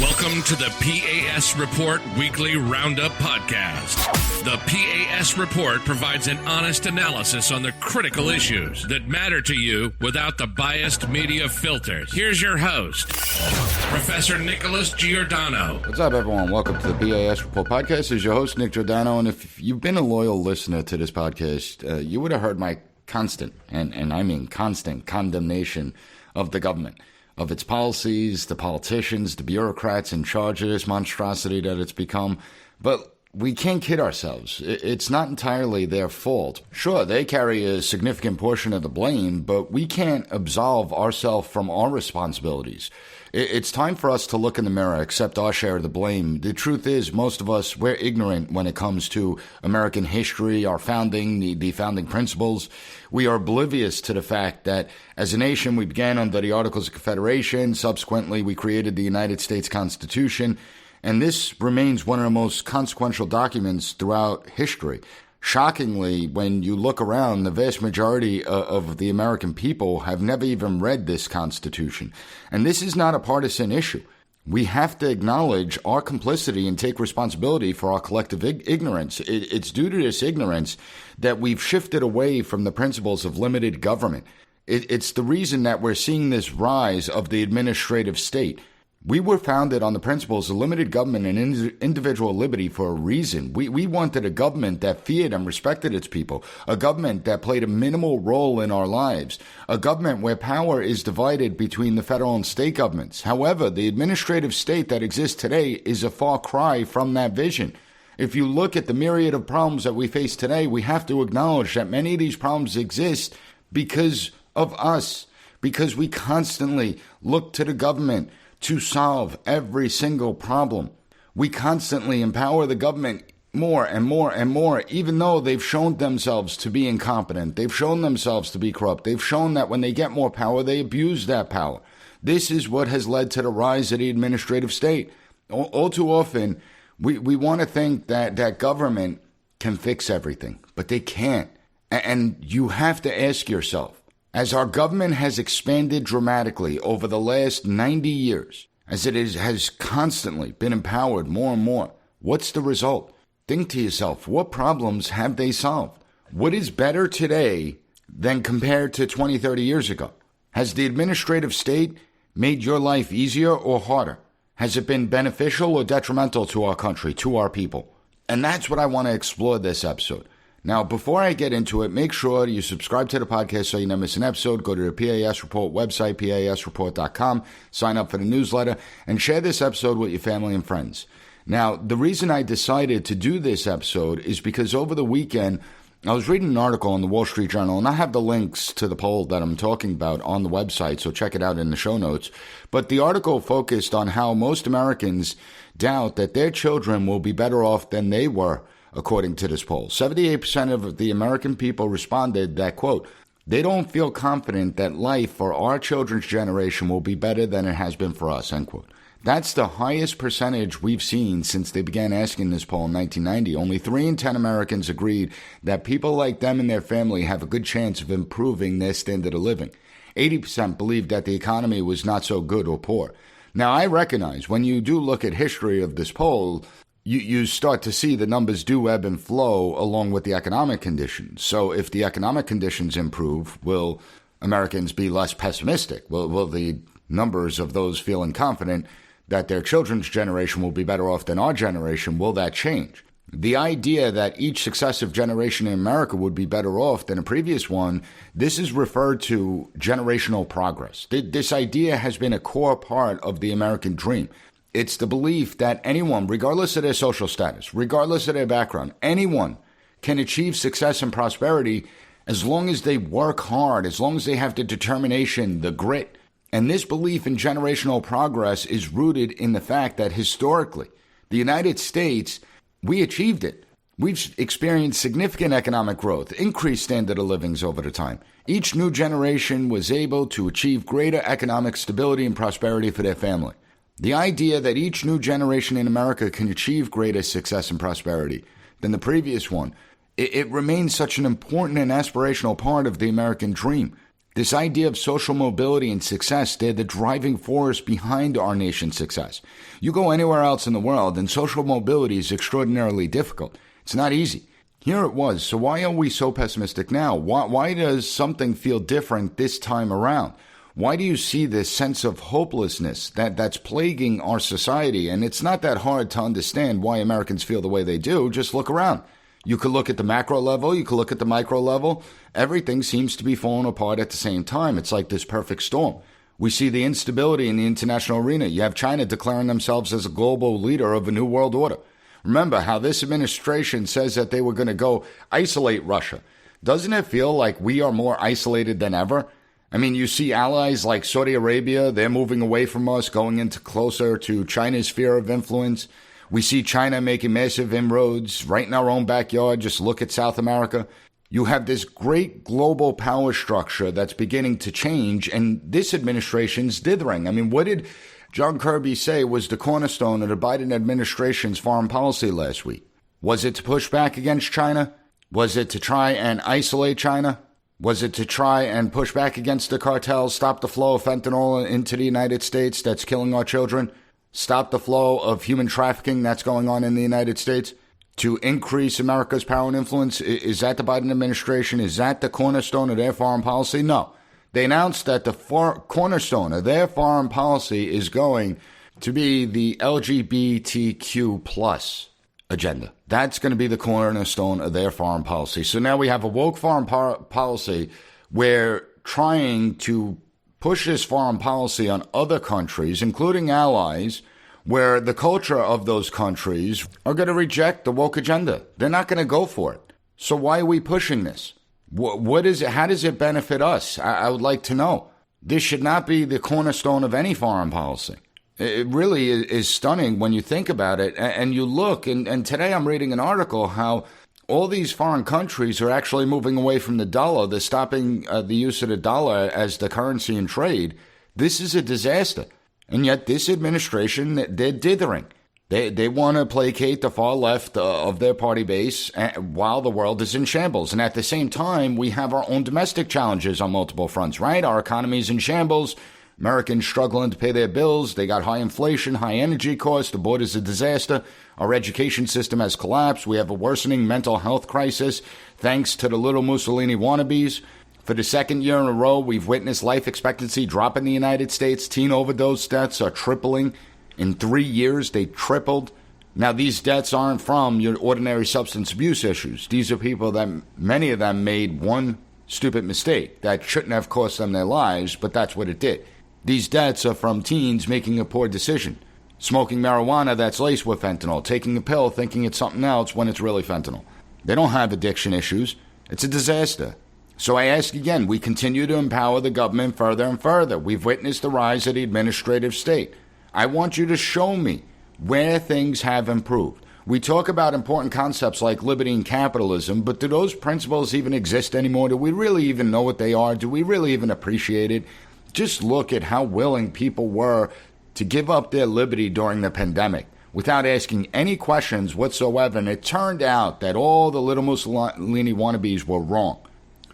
Welcome to the P.A.S. Report Weekly Roundup Podcast. The P.A.S. Report provides an honest analysis on the critical issues that matter to you without the biased media filters. Here's your host, Professor Nicholas Giordano. What's up, everyone? Welcome to the P.A.S. Report Podcast. This is your host, Nick Giordano, and if you've been a loyal listener to this podcast, you would have heard my constant, and I mean constant, condemnation of the government, of its policies, the politicians, the bureaucrats in charge of this monstrosity that it's become. But we can't kid ourselves. It's not entirely their fault. Sure, they carry a significant portion of the blame, but we can't absolve ourselves from our responsibilities. It's time for us to look in the mirror, accept our share of the blame. The truth is, most of us, we're ignorant when it comes to American history, our founding, the founding principles. We are oblivious to the fact that as a nation, we began under the Articles of Confederation. Subsequently, we created the United States Constitution. And this remains one of the most consequential documents throughout history. Shockingly, when you look around, the vast majority of the American people have never even read this Constitution. And this is not a partisan issue. We have to acknowledge our complicity and take responsibility for our collective ignorance. It's due to this ignorance that we've shifted away from the principles of limited government. It's the reason that we're seeing this rise of the administrative state. We were founded on the principles of limited government and individual liberty for a reason. We wanted a government that feared and respected its people, a government that played a minimal role in our lives, a government where power is divided between the federal and state governments. However, the administrative state that exists today is a far cry from that vision. If you look at the myriad of problems that we face today, we have to acknowledge that many of these problems exist because of us, because we constantly look to the government to solve every single problem. We constantly empower the government more and more and more, even though they've shown themselves to be incompetent. They've shown themselves to be corrupt. They've shown that when they get more power, they abuse that power. This is what has led to the rise of the administrative state. All too often, we want to think that government can fix everything, but they can't. And you have to ask yourself, as our government has expanded dramatically over the last 90 years, as it has constantly been empowered more and more, what's the result? Think to yourself, what problems have they solved? What is better today than compared to 20, 30 years ago? Has the administrative state made your life easier or harder? Has it been beneficial or detrimental to our country, to our people? And that's what I want to explore this episode. Now, before I get into it, make sure you subscribe to the podcast so you never miss an episode. Go to the PAS Report website, pasreport.com, sign up for the newsletter, and share this episode with your family and friends. Now, the reason I decided to do this episode is because over the weekend, I was reading an article in the Wall Street Journal, and I have the links to the poll that I'm talking about on the website, so check it out in the show notes. But the article focused on how most Americans doubt that their children will be better off than they were. According to this poll, 78% of the American people responded that, quote, they don't feel confident that life for our children's generation will be better than it has been for us, end quote. That's the highest percentage we've seen since they began asking this poll in 1990. Only 3 in 10 Americans agreed that people like them and their family have a good chance of improving their standard of living. 80% believed that the economy was not so good or poor. Now, I recognize when you do look at history of this poll, you start to see the numbers do ebb and flow along with the economic conditions. So if the economic conditions improve, will Americans be less pessimistic? Will the numbers of those feeling confident that their children's generation will be better off than our generation, will that change? The idea that each successive generation in America would be better off than a previous one, this is referred to generational progress. This idea has been a core part of the American dream. It's the belief that anyone, regardless of their social status, regardless of their background, anyone can achieve success and prosperity as long as they work hard, as long as they have the determination, the grit. And this belief in generational progress is rooted in the fact that historically, the United States, we achieved it. We've experienced significant economic growth, increased standard of livings over the time. Each new generation was able to achieve greater economic stability and prosperity for their family. The idea that each new generation in America can achieve greater success and prosperity than the previous one, it remains such an important and aspirational part of the American dream. This idea of social mobility and success, they're the driving force behind our nation's success. You go anywhere else in the world and social mobility is extraordinarily difficult. It's not easy. Here it was. So why are we so pessimistic now? Why does something feel different this time around? Why do you see this sense of hopelessness that's plaguing our society? And it's not that hard to understand why Americans feel the way they do. Just look around. You could look at the macro level. You could look at the micro level. Everything seems to be falling apart at the same time. It's like this perfect storm. We see the instability in the international arena. You have China declaring themselves as a global leader of a new world order. Remember how this administration says that they were going to go isolate Russia. Doesn't it feel like we are more isolated than ever? I mean, you see allies like Saudi Arabia, they're moving away from us, going into closer to China's sphere of influence. We see China making massive inroads right in our own backyard. Just look at South America. You have this great global power structure that's beginning to change, and this administration's dithering. I mean, what did John Kirby say was the cornerstone of the Biden administration's foreign policy last week? Was it to push back against China? Was it to try and isolate China? Was it to try and push back against the cartels, stop the flow of fentanyl into the United States that's killing our children? Stop the flow of human trafficking that's going on in the United States, to increase America's power and influence? Is that the Biden administration? Is that the cornerstone of their foreign policy? No. They announced that the cornerstone of their foreign policy is going to be the LGBTQ plus agenda. That's going to be the cornerstone of their foreign policy. So now we have a woke foreign policy where trying to push this foreign policy on other countries, including allies, where the culture of those countries are going to reject the woke agenda. They're not going to go for it. So why are we pushing this? What is it? How does it benefit us? I would like to know. This should not be the cornerstone of any foreign policy. It really is stunning when you think about it. And you look, and today I'm reading an article how all these foreign countries are actually moving away from the dollar. They're stopping the use of the dollar as the currency in trade. This is a disaster. And yet this administration, they're dithering. They want to placate the far left of their party base while the world is in shambles. And at the same time, we have our own domestic challenges on multiple fronts, right? Our economy's in shambles. Americans struggling to pay their bills. They got high inflation, high energy costs. The border's a disaster. Our education system has collapsed. We have a worsening mental health crisis thanks to the little Mussolini wannabes. For the second year in a row, we've witnessed life expectancy drop in the United States. Teen overdose deaths are tripling. In 3 years, they tripled. Now, these deaths aren't from your ordinary substance abuse issues. These are people that many of them made one stupid mistake that shouldn't have cost them their lives, but that's what it did. These deaths are from teens making a poor decision, smoking marijuana that's laced with fentanyl, taking a pill thinking it's something else when it's really fentanyl. They don't have addiction issues. It's a disaster. So I ask again, we continue to empower the government further and further. We've witnessed the rise of the administrative state. I want you to show me where things have improved. We talk about important concepts like liberty and capitalism, but do those principles even exist anymore? Do we really even know what they are? Do we really even appreciate it? Just look at how willing people were to give up their liberty during the pandemic without asking any questions whatsoever. And it turned out that all the little Mussolini wannabes were wrong.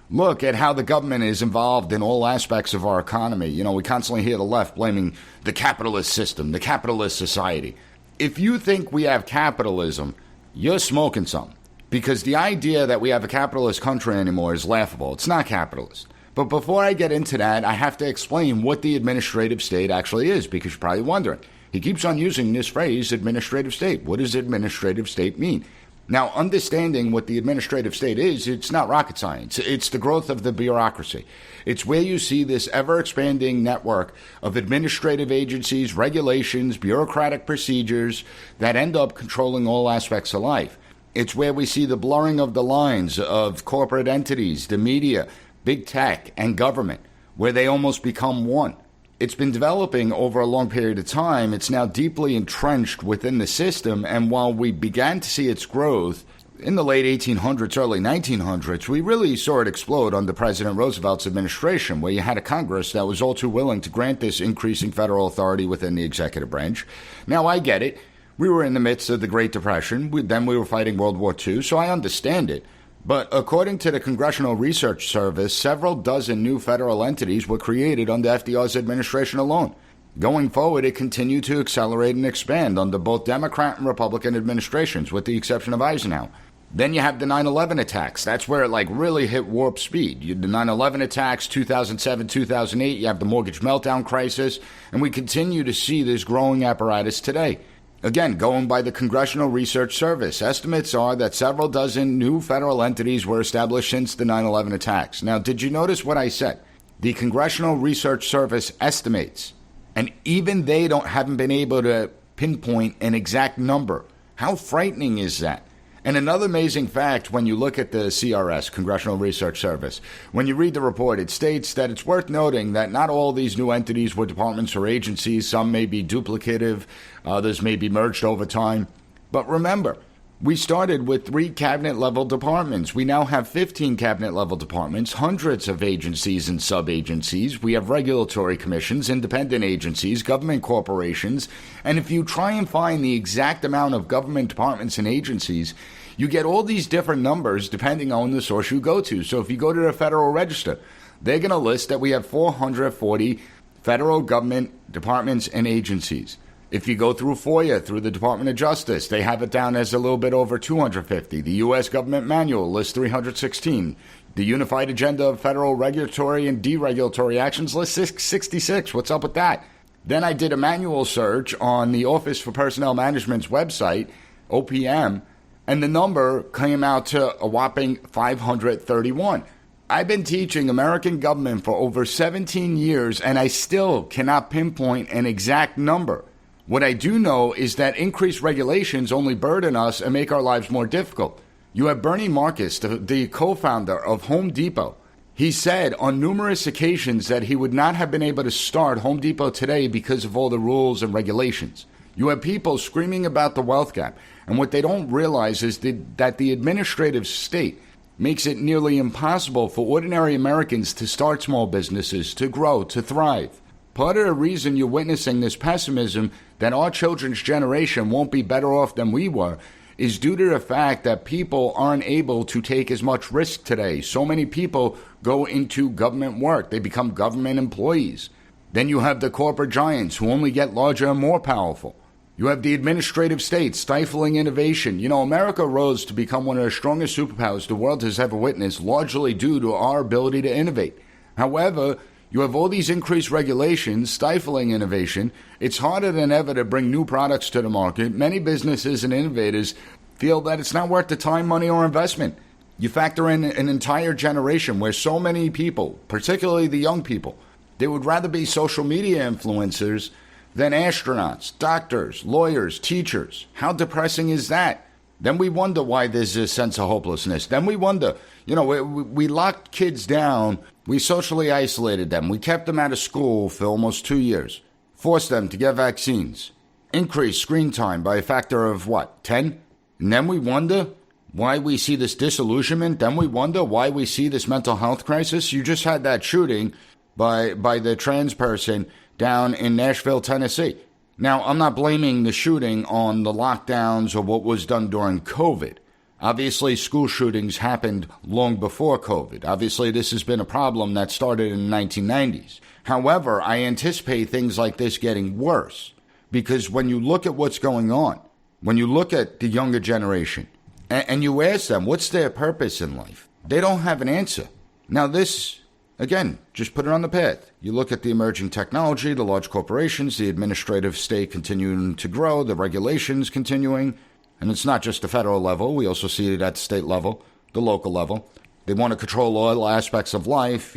Look at how the government is involved in all aspects of our economy. You know, we constantly hear the left blaming the capitalist system, the capitalist society. If you think we have capitalism, you're smoking something. Because the idea that we have a capitalist country anymore is laughable. It's not capitalist. But before I get into that, I have to explain what the administrative state actually is, because you're probably wondering. He keeps on using this phrase, administrative state. What does administrative state mean? Now, understanding what the administrative state is, it's not rocket science. It's the growth of the bureaucracy. It's where you see this ever-expanding network of administrative agencies, regulations, bureaucratic procedures that end up controlling all aspects of life. It's where we see the blurring of the lines of corporate entities, the media, big tech, and government, where they almost become one. It's been developing over a long period of time. It's now deeply entrenched within the system, and while we began to see its growth in the late 1800s, early 1900s, we really saw it explode under President Roosevelt's administration, where you had a Congress that was all too willing to grant this increasing federal authority within the executive branch. Now, I get it. We were in the midst of the Great Depression. Then we were fighting World War II, so I understand it. But according to the Congressional Research Service, several dozen new federal entities were created under FDR's administration alone. Going forward, it continued to accelerate and expand under both Democrat and Republican administrations, with the exception of Eisenhower. Then you have the 9/11 attacks. That's where it really hit warp speed. The 9/11 attacks, 2007, 2008, you have the mortgage meltdown crisis, and we continue to see this growing apparatus today. Again, going by the Congressional Research Service, estimates are that several dozen new federal entities were established since the 9/11 attacks. Now, did you notice what I said? The Congressional Research Service estimates, and even they haven't been able to pinpoint an exact number. How frightening is that? And another amazing fact, when you look at the CRS, Congressional Research Service, when you read the report, it states that it's worth noting that not all these new entities were departments or agencies. Some may be duplicative, others may be merged over time. But remember, we started with 3 cabinet-level departments. We now have 15 cabinet-level departments, hundreds of agencies and sub-agencies. We have regulatory commissions, independent agencies, government corporations. And if you try and find the exact amount of government departments and agencies, you get all these different numbers depending on the source you go to. So if you go to the Federal Register, they're going to list that we have 440 federal government departments and agencies. If you go through FOIA, through the Department of Justice, they have it down as a little bit over 250. The U.S. Government Manual lists 316. The Unified Agenda of Federal Regulatory and Deregulatory Actions lists 66. What's up with that? Then I did a manual search on the Office for Personnel Management's website, OPM, and the number came out to a whopping 531. I've been teaching American government for over 17 years, and I still cannot pinpoint an exact number. What I do know is that increased regulations only burden us and make our lives more difficult. You have Bernie Marcus, the co-founder of Home Depot. He said on numerous occasions that he would not have been able to start Home Depot today because of all the rules and regulations. You have people screaming about the wealth gap, and what they don't realize is that the administrative state makes it nearly impossible for ordinary Americans to start small businesses, to grow, to thrive. Part of the reason you're witnessing this pessimism that our children's generation won't be better off than we were is due to the fact that people aren't able to take as much risk today. So many people go into government work. They become government employees. Then you have the corporate giants who only get larger and more powerful. You have the administrative state stifling innovation. You know, America rose to become one of the strongest superpowers the world has ever witnessed, largely due to our ability to innovate. However, you have all these increased regulations stifling innovation. It's harder than ever to bring new products to the market. Many businesses and innovators feel that it's not worth the time, money, or investment. You factor in an entire generation where so many people, particularly the young people, they would rather be social media influencers than astronauts, doctors, lawyers, teachers. How depressing is that? Then we wonder why there's this sense of hopelessness. Then we wonder, we locked kids down. We socially isolated them. We kept them out of school for almost 2 years. Forced them to get vaccines. Increased screen time by a factor of 10? And then we wonder why we see this disillusionment. Then we wonder why we see this mental health crisis. You just had that shooting by the trans person down in Nashville, Tennessee. Now, I'm not blaming the shooting on the lockdowns or what was done during COVID. Obviously, school shootings happened long before COVID. Obviously, this has been a problem that started in the 1990s. However, I anticipate things like this getting worse because when you look at what's going on, when you look at the younger generation and you ask them what's their purpose in life, they don't have an answer. Now, this, again, just put it on the path. You look at the emerging technology, the large corporations, the administrative state continuing to grow, the regulations continuing. And it's not just the federal level. We also see it at the state level, the local level. They want to control all aspects of life,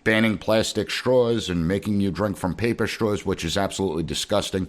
banning plastic straws and making you drink from paper straws, which is absolutely disgusting.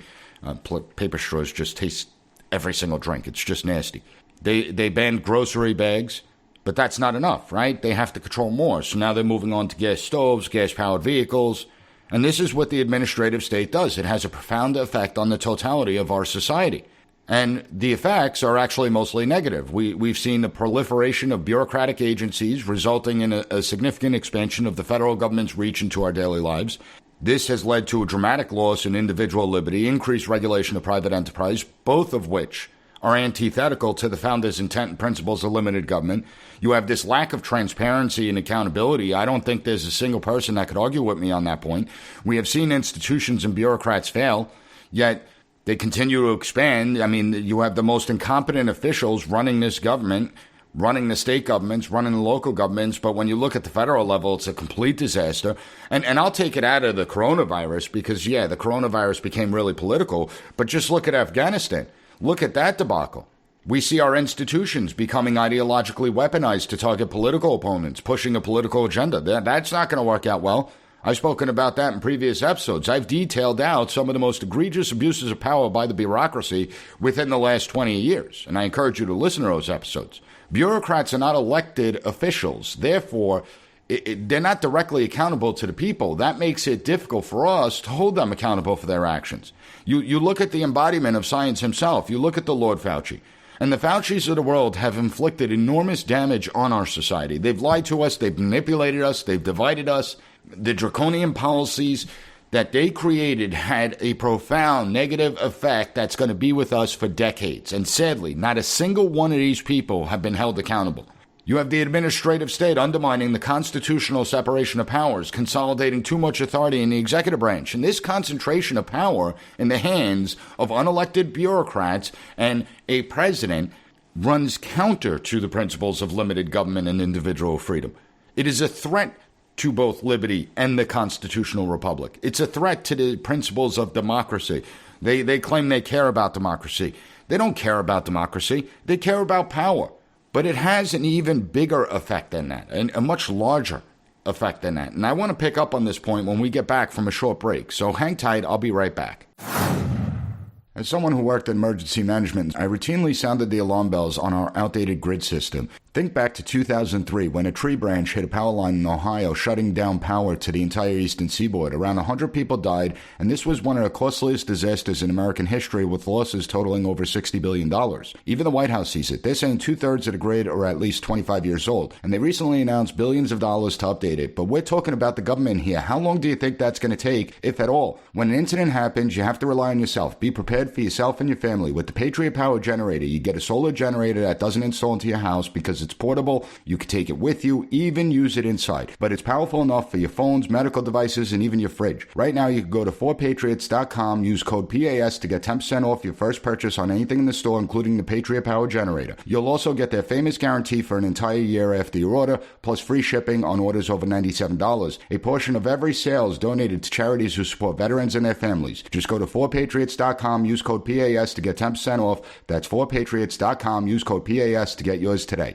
Paper straws just taste every single drink. It's just nasty. They banned grocery bags, but that's not enough, right? They have to control more. So now they're moving on to gas stoves, gas-powered vehicles. And this is what the administrative state does. It has a profound effect on the totality of our society. And the effects are actually mostly negative. We've seen the proliferation of bureaucratic agencies resulting in a significant expansion of the federal government's reach into our daily lives. This has led to a dramatic loss in individual liberty, increased regulation of private enterprise, both of which are antithetical to the founders' intent and principles of limited government. You have this lack of transparency and accountability. I don't think there's a single person that could argue with me on that point. We have seen institutions and bureaucrats fail, yet they continue to expand. I mean, you have the most incompetent officials running this government, running the state governments, running the local governments. But when you look at the federal level, it's a complete disaster. And I'll take it out of the coronavirus because, the coronavirus became really political. But just look at Afghanistan. Look at that debacle. We see our institutions becoming ideologically weaponized to target political opponents, pushing a political agenda. That's not going to work out well. I've spoken about that in previous episodes. I've detailed out some of the most egregious abuses of power by the bureaucracy within the last 20 years, and I encourage you to listen to those episodes. Bureaucrats are not elected officials. Therefore, they're not directly accountable to the people. That makes it difficult for us to hold them accountable for their actions. You look at the embodiment of science himself. You look at the Lord Fauci. And the Faucis of the world have inflicted enormous damage on our society. They've lied to us. They've manipulated us. They've divided us. The draconian policies that they created had a profound negative effect that's going to be with us for decades. And sadly, not a single one of these people have been held accountable. You have the administrative state undermining the constitutional separation of powers, consolidating too much authority in the executive branch. And this concentration of power in the hands of unelected bureaucrats and a president runs counter to the principles of limited government and individual freedom. It is a threat to both liberty and the constitutional republic. It's a threat to the principles of democracy. They claim they care about democracy. They don't care about democracy. They care about power. But it has an even bigger effect than that, and a much larger effect than that. And I want to pick up on this point when we get back from a short break. So hang tight. I'll be right back. As someone who worked in emergency management, I routinely sounded the alarm bells on our outdated grid system. Think back to 2003 when a tree branch hit a power line in Ohio, shutting down power to the entire eastern seaboard. Around 100 people died, and this was one of the costliest disasters in American history, with losses totaling over $60 billion. Even the White House sees it. They're saying 2/3 of the grid are at least 25 years old, and they recently announced billions of dollars to update it. But we're talking about the government here. How long do you think that's going to take, if at all? When an incident happens, you have to rely on yourself. Be prepared for yourself and your family. With the Patriot Power Generator, you get a solar generator that doesn't install into your house because it's portable. You can take it with you, even use it inside. But it's powerful enough for your phones, medical devices, and even your fridge. Right now, you can go to 4patriots.com, use code P.A.S. to get 10% off your first purchase on anything in the store, including the Patriot Power Generator. You'll also get their famous guarantee for an entire year after your order, plus free shipping on orders over $97. A portion of every sale is donated to charities who support veterans and their families. Just go to 4patriots.com, use code P.A.S. to get 10% off. That's 4patriots.com, use code P.A.S. to get yours today.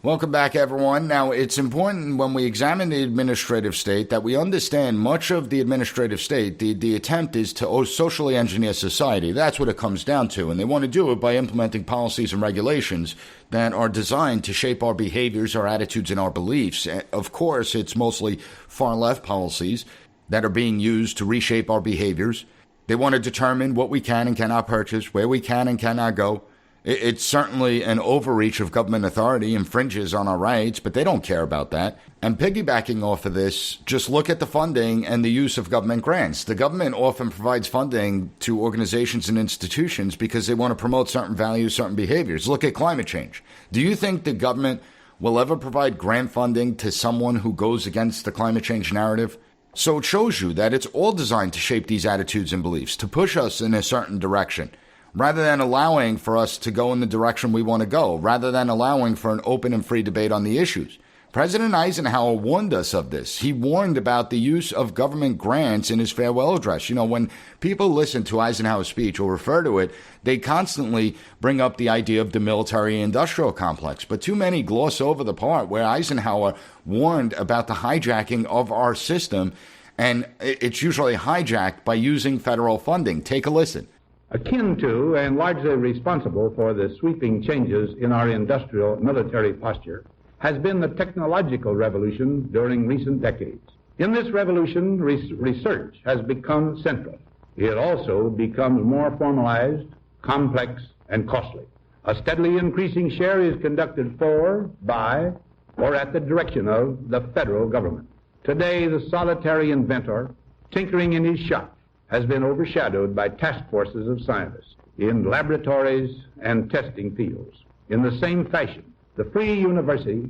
Welcome back, everyone. Now, it's important when we examine the administrative state that we understand much of the administrative state, the attempt is to socially engineer society. That's what it comes down to. And they want to do it by implementing policies and regulations that are designed to shape our behaviors, our attitudes, and our beliefs. Of course, it's mostly far-left policies that are being used to reshape our behaviors. They want to determine what we can and cannot purchase, where we can and cannot go. It's certainly an overreach of government authority, infringes on our rights, but they don't care about that. And piggybacking off of this, just look at the funding and the use of government grants. The government often provides funding to organizations and institutions because they want to promote certain values, certain behaviors. Look at climate change. Do you think the government will ever provide grant funding to someone who goes against the climate change narrative? So it shows you that it's all designed to shape these attitudes and beliefs, to push us in a certain direction, rather than allowing for us to go in the direction we want to go, rather than allowing for an open and free debate on the issues. President Eisenhower warned us of this. He warned about the use of government grants in his farewell address. You know, when people listen to Eisenhower's speech or refer to it, they constantly bring up the idea of the military-industrial complex. But too many gloss over the part where Eisenhower warned about the hijacking of our system, and it's usually hijacked by using federal funding. Take a listen. Akin to and largely responsible for the sweeping changes in our industrial military posture has been the technological revolution during recent decades. In this revolution, research has become central. It also becomes more formalized, complex, and costly. A steadily increasing share is conducted for, by, or at the direction of the federal government. Today, the solitary inventor, tinkering in his shop, has been overshadowed by task forces of scientists in laboratories and testing fields. In the same fashion, the free university,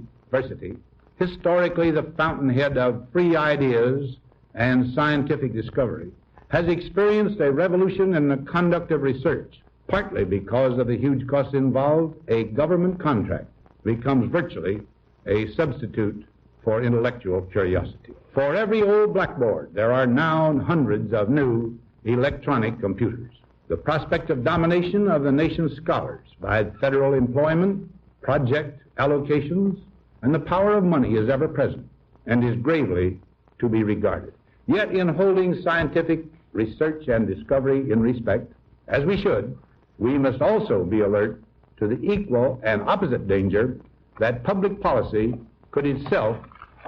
historically the fountainhead of free ideas and scientific discovery, has experienced a revolution in the conduct of research. Partly because of the huge costs involved, a government contract becomes virtually a substitute for intellectual curiosity. For every old blackboard, there are now hundreds of new electronic computers. The prospect of domination of the nation's scholars by federal employment, project allocations, and the power of money is ever present and is gravely to be regarded. Yet in holding scientific research and discovery in respect, as we should, we must also be alert to the equal and opposite danger that public policy could itself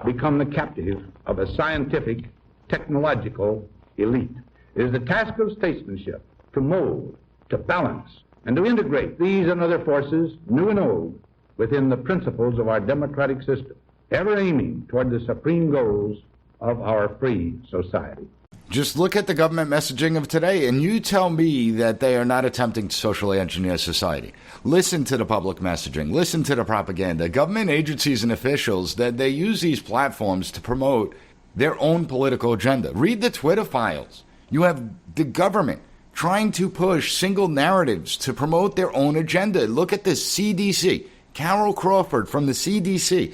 become the captive of a scientific, technological elite. It is the task of statesmanship to mold, to balance, and to integrate these and other forces, new and old, within the principles of our democratic system, ever aiming toward the supreme goals of our free society. Just look at the government messaging of today, and you tell me that they are not attempting to socially engineer society. Listen to the public messaging. Listen to the propaganda. Government agencies and officials, that they use these platforms to promote their own political agenda. Read the Twitter files. You have the government trying to push single narratives to promote their own agenda. Look at the CDC. Carol Crawford from the CDC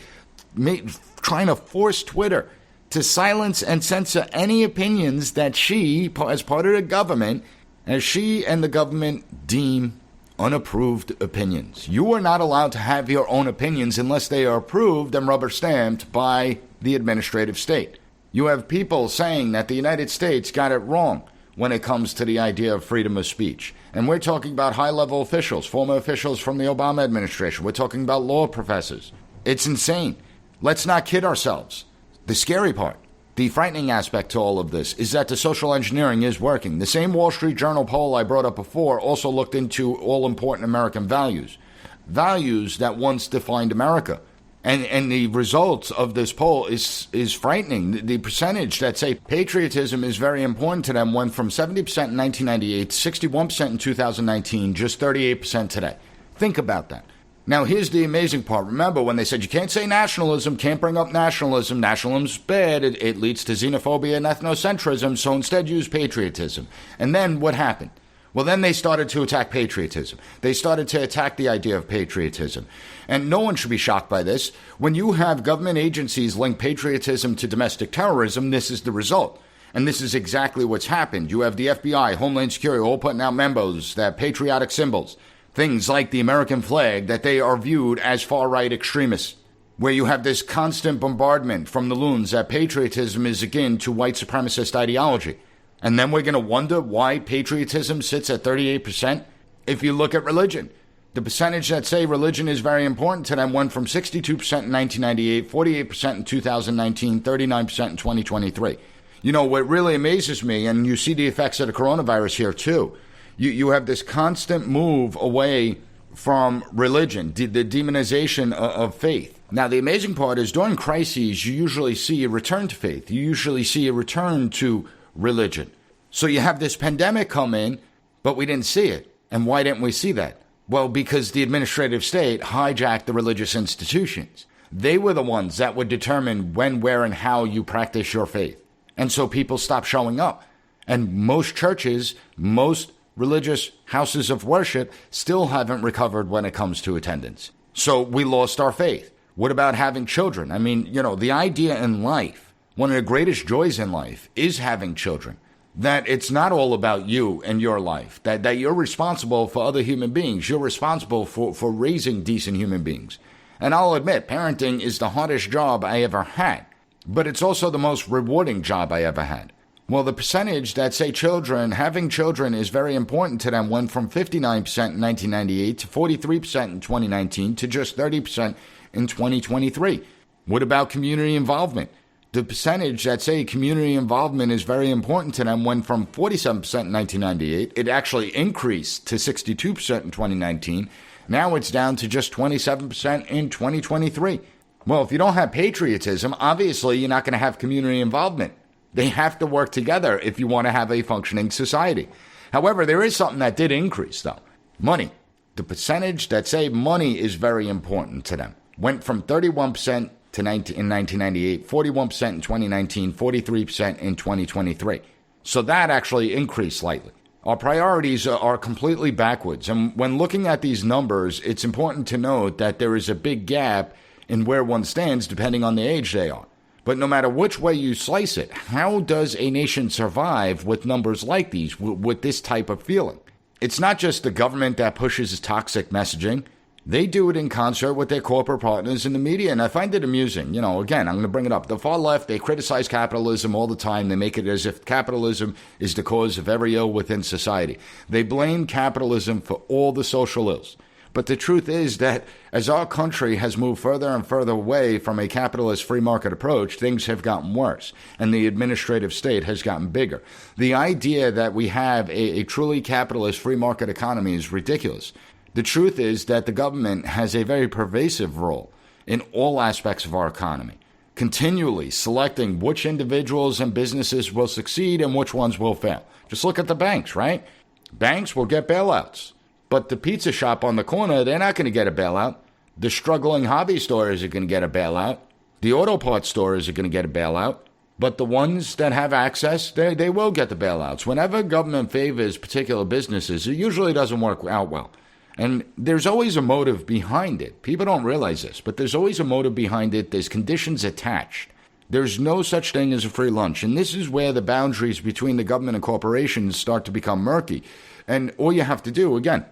trying to force Twitter to silence and censor any opinions that she, as part of the government, as she and the government deem unapproved opinions. You are not allowed to have your own opinions unless they are approved and rubber stamped by the administrative state. You have people saying that the United States got it wrong when it comes to the idea of freedom of speech. And we're talking about high-level officials, former officials from the Obama administration. We're talking about law professors. It's insane. Let's not kid ourselves. The scary part, the frightening aspect to all of this, is that the social engineering is working. The same Wall Street Journal poll I brought up before also looked into all-important American values, values that once defined America. And the results of this poll is frightening. The percentage that say patriotism is very important to them went from 70% in 1998 to 61% in 2019, just 38% today. Think about that. Now, here's the amazing part. Remember when they said you can't say nationalism, can't bring up nationalism, nationalism's bad, it leads to xenophobia and ethnocentrism, so instead use patriotism. And then what happened? Well, then they started to attack patriotism. They started to attack the idea of patriotism. And no one should be shocked by this. When you have government agencies link patriotism to domestic terrorism, this is the result. And this is exactly what's happened. You have the FBI, Homeland Security, all putting out memos that patriotic symbols, things like the American flag, that they are viewed as far-right extremists, where you have this constant bombardment from the loons that patriotism is akin to white supremacist ideology. And then we're going to wonder why patriotism sits at 38%? If you look at religion, the percentage that say religion is very important to them went from 62% in 1998, 48% in 2019, 39% in 2023. You know, what really amazes me, and you see the effects of the coronavirus here too, you have this constant move away from religion, the demonization of faith. Now, the amazing part is during crises, you usually see a return to faith. You usually see a return to religion. So you have this pandemic come in, but we didn't see it. And why didn't we see that? Well, because the administrative state hijacked the religious institutions. They were the ones that would determine when, where, and how you practice your faith. And so people stopped showing up. And most churches, most religious houses of worship still haven't recovered when it comes to attendance. So we lost our faith. What about having children? I mean, you know, the idea in life, one of the greatest joys in life is having children. That it's not all about you and your life. That you're responsible for other human beings. You're responsible for raising decent human beings. And I'll admit, parenting is the hardest job I ever had. But it's also the most rewarding job I ever had. Well, the percentage that say having children is very important to them went from 59% in 1998 to 43% in 2019 to just 30% in 2023. What about community involvement? The percentage that say community involvement is very important to them went from 47% in 1998. It actually increased to 62% in 2019. Now it's down to just 27% in 2023. Well, if you don't have patriotism, obviously you're not going to have community involvement. They have to work together if you want to have a functioning society. However, there is something that did increase, though. Money. The percentage that say money is very important to them went from 31% in 1998, 41% in 2019, 43% in 2023. So that actually increased slightly. Our priorities are completely backwards. And when looking at these numbers, it's important to note that there is a big gap in where one stands depending on the age they are. But no matter which way you slice it, how does a nation survive with numbers like these, with this type of feeling? It's not just the government that pushes toxic messaging. They do it in concert with their corporate partners in the media, and I find it amusing. Again, I'm going to bring it up. The far left, they criticize capitalism all the time. They make it as if capitalism is the cause of every ill within society. They blame capitalism for all the social ills. But the truth is that as our country has moved further and further away from a capitalist free market approach, things have gotten worse, and the administrative state has gotten bigger. The idea that we have a truly capitalist free market economy is ridiculous. The truth is that the government has a very pervasive role in all aspects of our economy, continually selecting which individuals and businesses will succeed and which ones will fail. Just look at the banks, right? Banks will get bailouts. But the pizza shop on the corner, they're not going to get a bailout. The struggling hobby stores are going to get a bailout. The auto parts stores are going to get a bailout. But the ones that have access, they will get the bailouts. Whenever government favors particular businesses, it usually doesn't work out well. And there's always a motive behind it. People don't realize this, but there's always a motive behind it. There's conditions attached. There's no such thing as a free lunch. And this is where the boundaries between the government and corporations start to become murky. And all you have to do, again,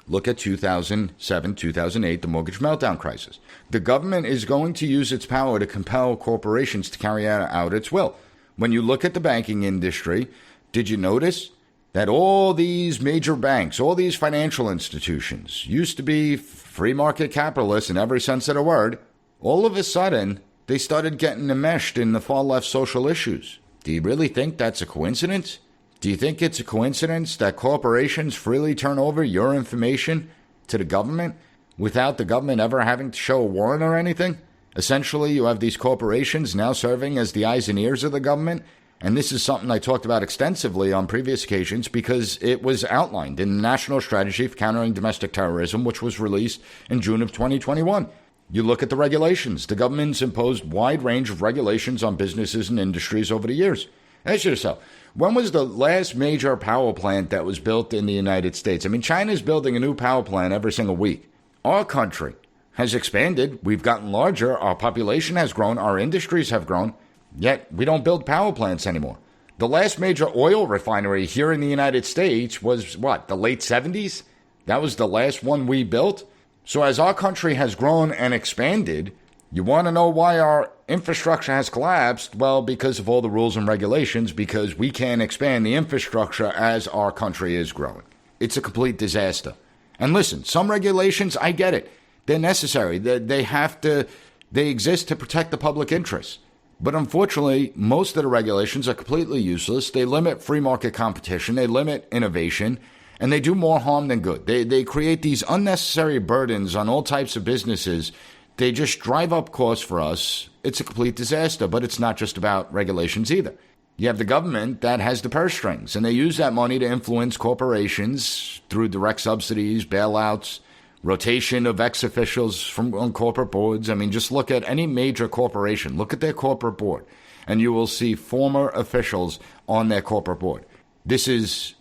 look at 2007, 2008, the mortgage meltdown crisis. The government is going to use its power to compel corporations to carry out its will. When you look at the banking industry, did you notice that all these major banks, all these financial institutions used to be free market capitalists in every sense of the word? All of a sudden, they started getting enmeshed in the far left social issues. Do you really think that's a coincidence? Do you think it's a coincidence that corporations freely turn over your information to the government without the government ever having to show a warrant or anything? Essentially, you have these corporations now serving as the eyes and ears of the government. And this is something I talked about extensively on previous occasions because it was outlined in the National Strategy for Countering Domestic Terrorism, which was released in June of 2021. You look at the regulations. The government's imposed a wide range of regulations on businesses and industries over the years. Ask yourself, when was the last major power plant that was built in the United States? I mean, China's building a new power plant every single week. Our country has expanded. We've gotten larger. Our population has grown. Our industries have grown. Yet we don't build power plants anymore. The last major oil refinery here in the United States was, the late 70s? That was the last one we built? So as our country has grown and expanded, you want to know why our infrastructure has collapsed? Well, because of all the rules and regulations, because we can't expand the infrastructure as our country is growing. It's a complete disaster. And listen, some regulations, I get it. They're necessary. They exist to protect the public interest. But unfortunately, most of the regulations are completely useless. They limit free market competition. They limit innovation. And they do more harm than good. They create these unnecessary burdens on all types of businesses. They just drive up costs for us. It's a complete disaster, but it's not just about regulations either. You have the government that has the purse strings, and they use that money to influence corporations through direct subsidies, bailouts, rotation of ex-officials on corporate boards. I mean, just look at any major corporation. Look at their corporate board, and you will see former officials on their corporate board. This is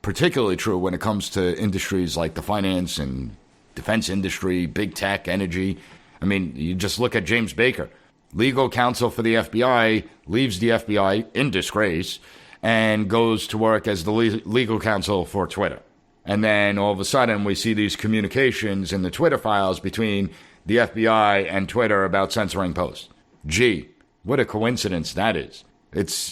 particularly true when it comes to industries like the finance and defense industry, big tech, energy. I mean, you just look at James Baker, legal counsel for the FBI, leaves the FBI in disgrace and goes to work as the legal counsel for Twitter. And then all of a sudden we see these communications in the Twitter files between the FBI and Twitter about censoring posts. Gee, what a coincidence that is.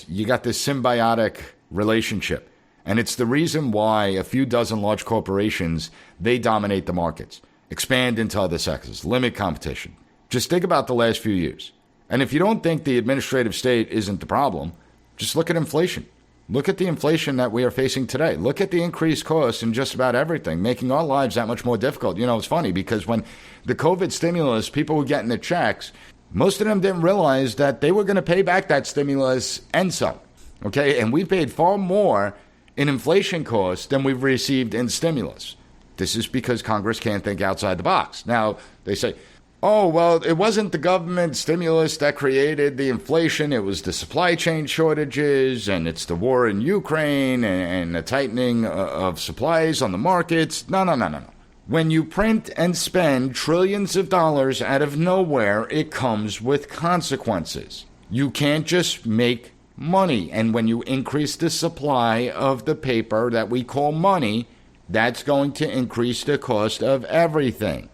You got this symbiotic relationship. And it's the reason why a few dozen large corporations, they dominate the markets, expand into other sectors, limit competition. Just think about the last few years. And if you don't think the administrative state isn't the problem, just look at inflation. Look at the inflation that we are facing today. Look at the increased costs in just about everything, making our lives that much more difficult. You know, it's funny because when the COVID stimulus, people were getting the checks, Most of them didn't realize that they were going to pay back that stimulus and some. Okay, and we paid far more in inflation costs than we've received in stimulus. This is because Congress can't think outside the box. Now, they say, oh, well, it wasn't the government stimulus that created the inflation. It was the supply chain shortages, and it's the war in Ukraine and the tightening of supplies on the markets. No. When you print and spend trillions of dollars out of nowhere, it comes with consequences. You can't just make money. And when you increase the supply of the paper that we call money, that's going to increase the cost of everything.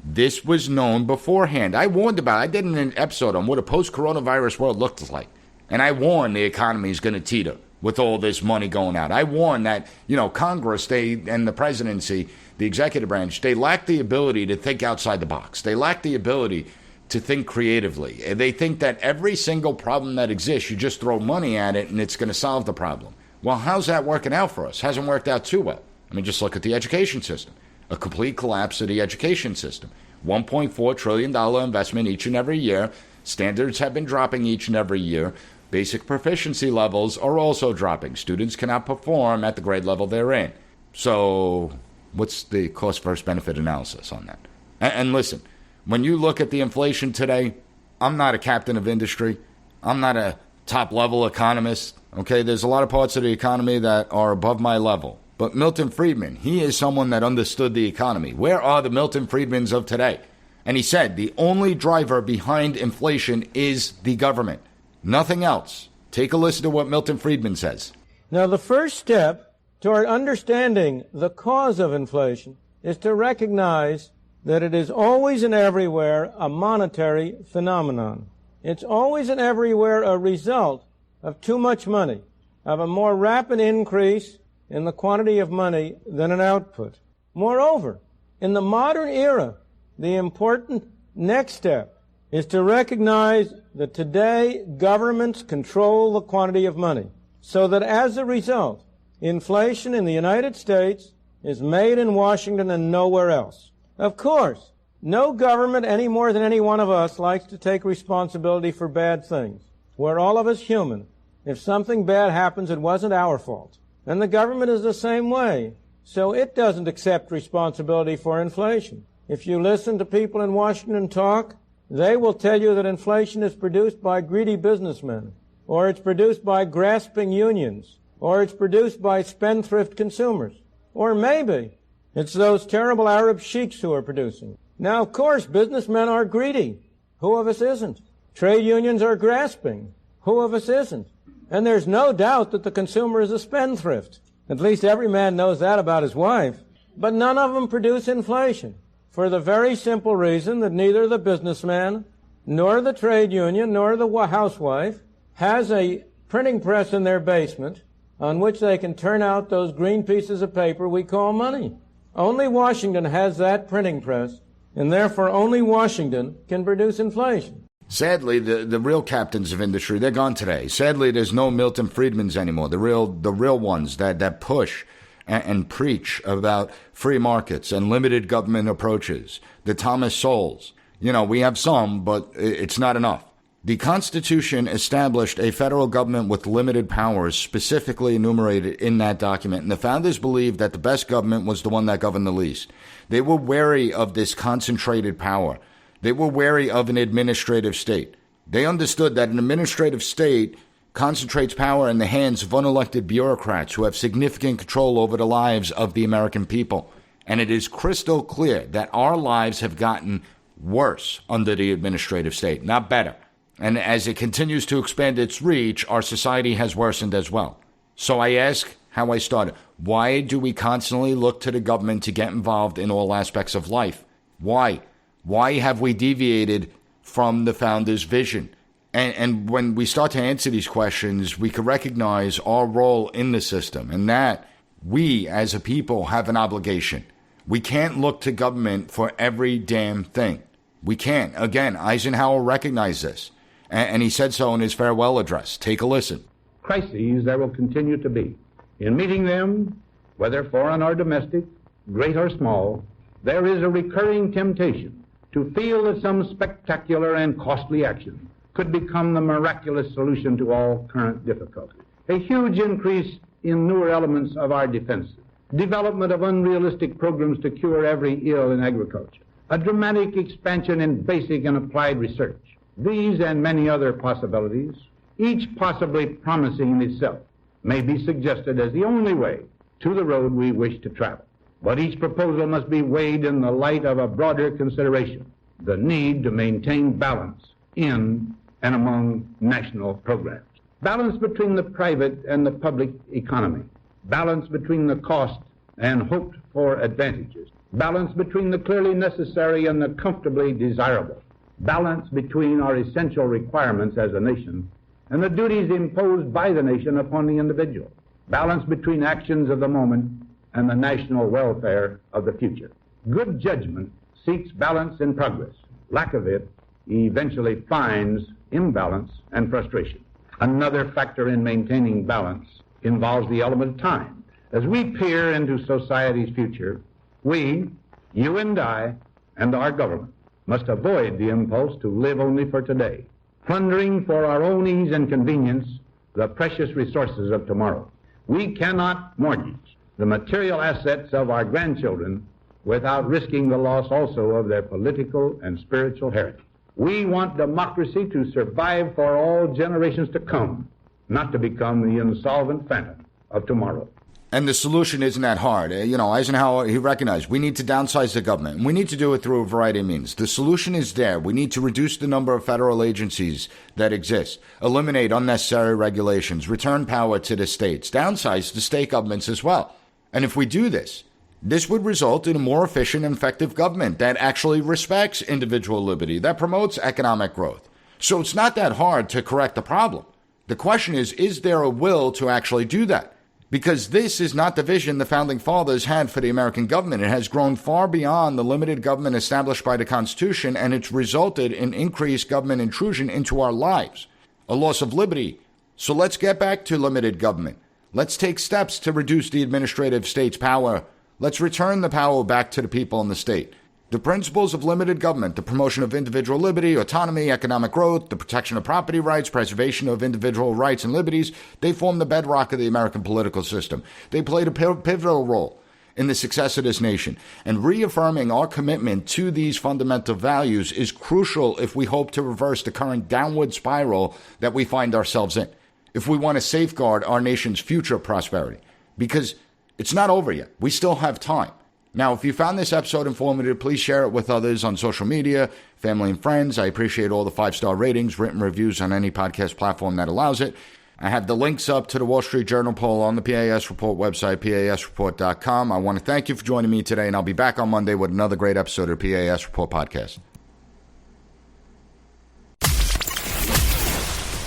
This was known beforehand. I warned about it. I did an episode on what a post-coronavirus world looks like. And I warned the economy is going to teeter with all this money going out. I warned that, Congress, and the presidency, the executive branch, they lack the ability to think outside the box. They lack the ability to think creatively. They think that every single problem that exists, you just throw money at it and it's going to solve the problem. Well, how's that working out for us? Hasn't worked out too well. I mean, just look at the education system. A complete collapse of the education system. $1.4 trillion investment each and every year. Standards have been dropping each and every year. Basic proficiency levels are also dropping. Students cannot perform at the grade level they're in. So what's the cost versus benefit analysis on that? And listen, when you look at the inflation today, I'm not a captain of industry. I'm not a top-level economist. Okay, there's a lot of parts of the economy that are above my level. But Milton Friedman, he is someone that understood the economy. Where are the Milton Friedmans of today? And he said the only driver behind inflation is the government. Nothing else. Take a listen to what Milton Friedman says. Now, the first step toward understanding the cause of inflation is to recognize that it is always and everywhere a monetary phenomenon. It's always and everywhere a result of too much money, of a more rapid increase in the quantity of money than an output. Moreover, in the modern era, the important next step is to recognize that today governments control the quantity of money, so that as a result, inflation in the United States is made in Washington and nowhere else. Of course, no government any more than any one of us likes to take responsibility for bad things. We're all of us human. If something bad happens, it wasn't our fault. And the government is the same way. So it doesn't accept responsibility for inflation. If you listen to people in Washington talk, they will tell you that inflation is produced by greedy businessmen, or it's produced by grasping unions, or it's produced by spendthrift consumers, or maybe it's those terrible Arab sheiks who are producing. Now, of course, businessmen are greedy. Who of us isn't? Trade unions are grasping. Who of us isn't? And there's no doubt that the consumer is a spendthrift. At least every man knows that about his wife. But none of them produce inflation, for the very simple reason that neither the businessman, nor the trade union, nor the housewife has a printing press in their basement on which they can turn out those green pieces of paper we call money. Only Washington has that printing press, and therefore only Washington can produce inflation. Sadly, the real captains of industry, they're gone today. Sadly, there's no Milton Friedmans anymore, the real ones that push and preach about free markets and limited government approaches. The Thomas Sowells. We have some, but it's not enough. The Constitution established a federal government with limited powers, specifically enumerated in that document, and the founders believed that the best government was the one that governed the least. They were wary of this concentrated power. They were wary of an administrative state. They understood that an administrative state concentrates power in the hands of unelected bureaucrats who have significant control over the lives of the American people. And it is crystal clear that our lives have gotten worse under the administrative state, not better. And as it continues to expand its reach, our society has worsened as well. So I ask how I started. Why do we constantly look to the government to get involved in all aspects of life? Why? Why have we deviated from the founders' vision? And when we start to answer these questions, we can recognize our role in the system and that we as a people have an obligation. We can't look to government for every damn thing. We can't. Again, Eisenhower recognized this, and he said so in his farewell address. Take a listen. Crises there will continue to be. In meeting them, whether foreign or domestic, great or small, there is a recurring temptation to feel that some spectacular and costly action could become the miraculous solution to all current difficulties. A huge increase in newer elements of our defenses, development of unrealistic programs to cure every ill in agriculture, a dramatic expansion in basic and applied research. These and many other possibilities, each possibly promising in itself, may be suggested as the only way to the road we wish to travel. But each proposal must be weighed in the light of a broader consideration, the need to maintain balance in and among national programs. Balance between the private and the public economy. Balance between the cost and hoped for advantages. Balance between the clearly necessary and the comfortably desirable. Balance between our essential requirements as a nation and the duties imposed by the nation upon the individual. Balance between actions of the moment and the national welfare of the future. Good judgment seeks balance in progress. Lack of it eventually finds imbalance and frustration. Another factor in maintaining balance involves the element of time. As we peer into society's future, we, you and I, and our government must avoid the impulse to live only for today, plundering for our own ease and convenience the precious resources of tomorrow. We cannot mortgage the material assets of our grandchildren without risking the loss also of their political and spiritual heritage. We want democracy to survive for all generations to come, not to become the insolvent phantom of tomorrow. And the solution isn't that hard. Eisenhower, he recognized we need to downsize the government, and we need to do it through a variety of means. The solution is there. We need to reduce the number of federal agencies that exist, eliminate unnecessary regulations, return power to the states, downsize the state governments as well. And if we do this, this would result in a more efficient and effective government that actually respects individual liberty, that promotes economic growth. So it's not that hard to correct the problem. The question is there a will to actually do that? Because this is not the vision the Founding Fathers had for the American government. It has grown far beyond the limited government established by the Constitution, and it's resulted in increased government intrusion into our lives, a loss of liberty. So let's get back to limited government. Let's take steps to reduce the administrative state's power. Let's return the power back to the people in the state. The principles of limited government, the promotion of individual liberty, autonomy, economic growth, the protection of property rights, preservation of individual rights and liberties, they form the bedrock of the American political system. They played a pivotal role in the success of this nation. And reaffirming our commitment to these fundamental values is crucial if we hope to reverse the current downward spiral that we find ourselves in, if we want to safeguard our nation's future prosperity. Because it's not over yet. We still have time. Now, if you found this episode informative, please share it with others on social media, family and friends. I appreciate all the 5-star ratings, written reviews on any podcast platform that allows it. I have the links up to the Wall Street Journal poll on the P.A.S. Report website, PASreport.com. I want to thank you for joining me today, and I'll be back on Monday with another great episode of the P.A.S. Report podcast.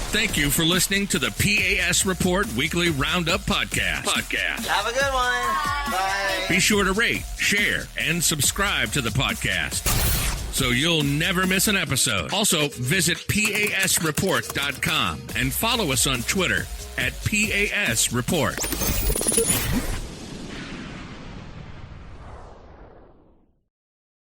Thank you for listening to the P.A.S. Report Weekly Roundup Podcast. Have a good one. Bye. Be sure to rate, share, and subscribe to the podcast so you'll never miss an episode. Also, visit PASreport.com and follow us on Twitter at PAS Report.